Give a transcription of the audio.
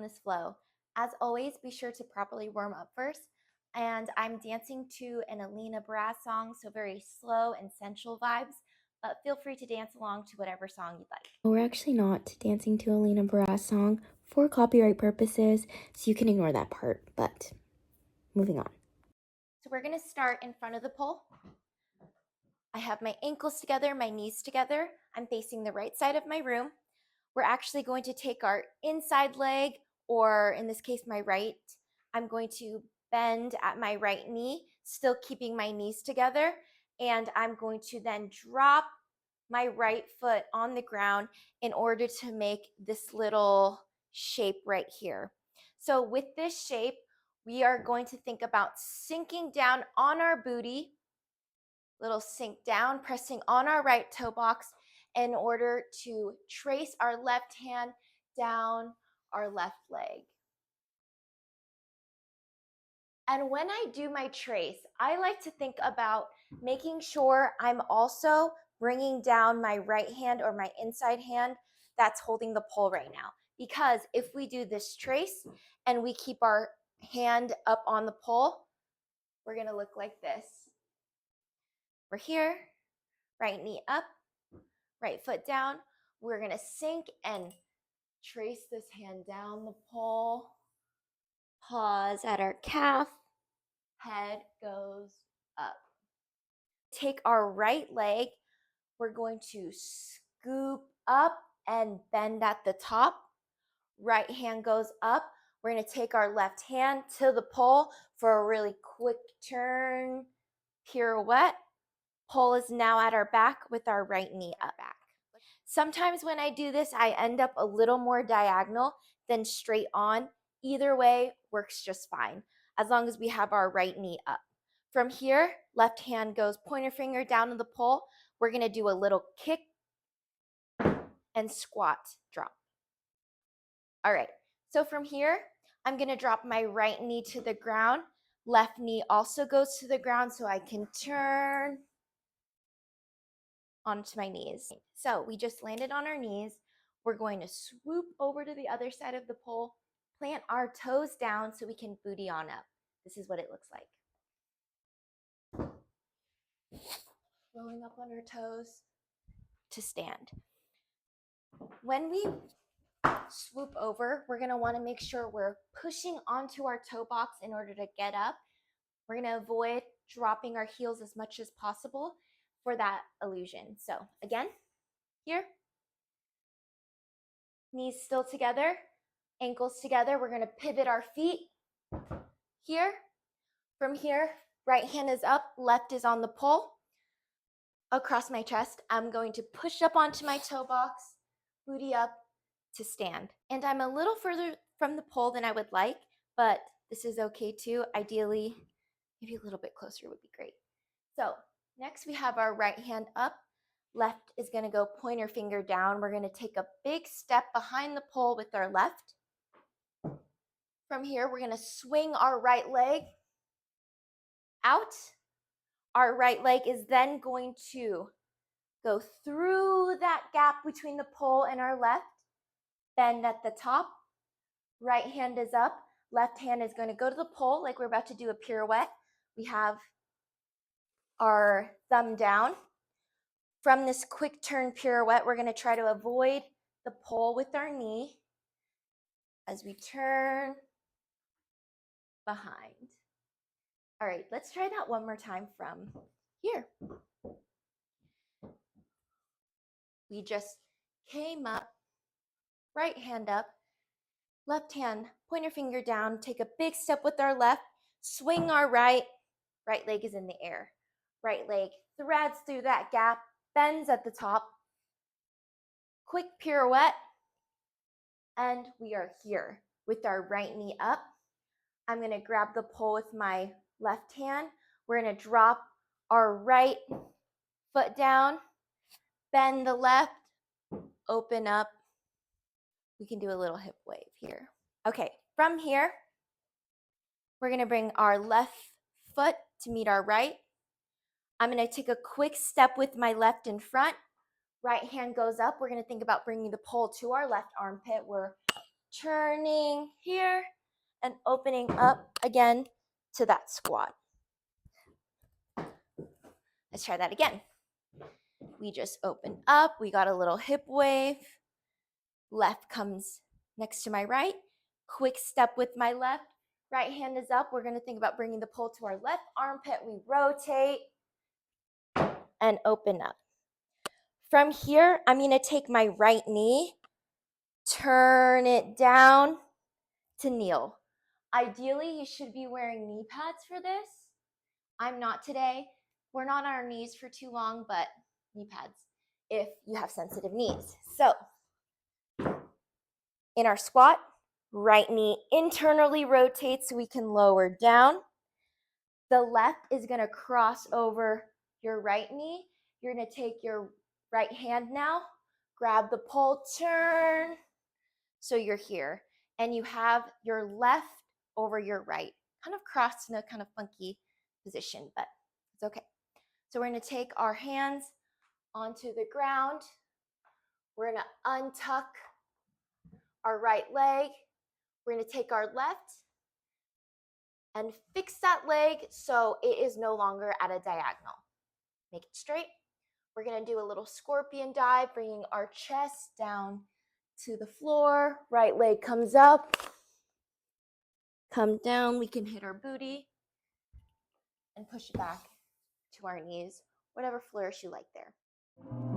this flow. As always, be sure to properly warm up first. And I'm dancing to an Alina Baraz song, so very slow and sensual vibes, but feel free to dance along to whatever song you'd like. We're actually not dancing to Alina Baraz song for copyright purposes, so you can ignore that part, but moving on. So we're gonna start in front of the pole. I have my ankles together, my knees together. I'm facing the right side of my room. We're actually going to take our inside leg, or in this case, my right. I'm going to bend at my right knee, still keeping my knees together. And I'm going to then drop my right foot on the ground in order to make this little shape right here. So with this shape, we are going to think about sinking down on our booty, little sink down, pressing on our right toe box in order to trace our left hand down our left leg. And when I do my trace, I like to think about making sure I'm also bringing down my right hand or my inside hand that's holding the pole right now. Because if we do this trace and we keep our hand up on the pole, we're going to look like this. We're here, right knee up, right foot down. We're going to sink and trace this hand down the pole. Pause at our calf. Head goes up. Take our right leg. We're going to scoop up and bend at the top. Right hand goes up. We're going to take our left hand to the pole for a really quick turn pirouette. Pole is now at our back with our right knee up. Sometimes when I do this, I end up a little more diagonal than straight on. Either way works just fine, as long as we have our right knee up. From here, left hand goes pointer finger down to the pole. We're going to do a little kick and squat drop. All right, so from here, I'm going to drop my right knee to the ground. Left knee also goes to the ground so I can turn onto my knees. So we just landed on our knees. We're going to swoop over to the other side of the pole, plant our toes down so we can booty on up. This is what it looks like. Rolling up on our toes to stand. When we swoop over, we're going to want to make sure we're pushing onto our toe box in order to get up. We're going to avoid dropping our heels as much as possible for that illusion. So again, here, knees still together, ankles together. We're going to pivot our feet here. From here, right hand is up, left is on the pole. Across my chest, I'm going to push up onto my toe box, booty up to stand. And I'm a little further from the pole than I would like, but this is okay too. Ideally, maybe a little bit closer would be great. So next we have our right hand up. Left is going to go pointer finger down. We're going to take a big step behind the pole with our left. From here, we're going to swing our right leg out. Our right leg is then going to go through that gap between the pole and our left. Bend at the top. Right hand is up. Left hand is going to go to the pole like we're about to do a pirouette. We have our thumb down. From this quick turn pirouette, we're going to try to avoid the pole with our knee as we turn behind. All right, let's try that one more time from here. We just came up, right hand up, left hand, pointer finger down, take a big step with our left, swing our right leg is in the air. Right leg threads through that gap, bends at the top, quick pirouette, and we are here with our right knee up. I'm going to grab the pole with my left hand. We're going to drop our right foot down, bend the left, open up. We can do a little hip wave here. Okay, from here, we're going to bring our left foot to meet our right. I'm going to take a quick step with my left in front. Right hand goes up. We're going to think about bringing the pole to our left armpit. We're turning here, and opening up again to that squat. Let's try that again. We just open up, we got a little hip wave. Left comes next to my right. Quick step with my left. Right hand is up. We're going to think about bringing the pole to our left armpit. We rotate and open up. From here, I'm going to take my right knee, turn it down to kneel. Ideally, you should be wearing knee pads for this. I'm not today. We're not on our knees for too long, but knee pads if you have sensitive knees. So, in our squat, right knee internally rotates so we can lower down. The left is going to cross over your right knee. You're going to take your right hand now, grab the pole, turn. So you're here. And you have your left over your right, kind of crossed in a kind of funky position, but it's okay. So we're going to take our hands onto the ground. We're going to untuck our right leg. We're going to take our left and fix that leg so it is no longer at a diagonal. Make it straight. We're going to do a little scorpion dive, bringing our chest down to the floor. Right leg comes up. Come down. We can hit our booty and push it back to our knees. Whatever flourish you like there.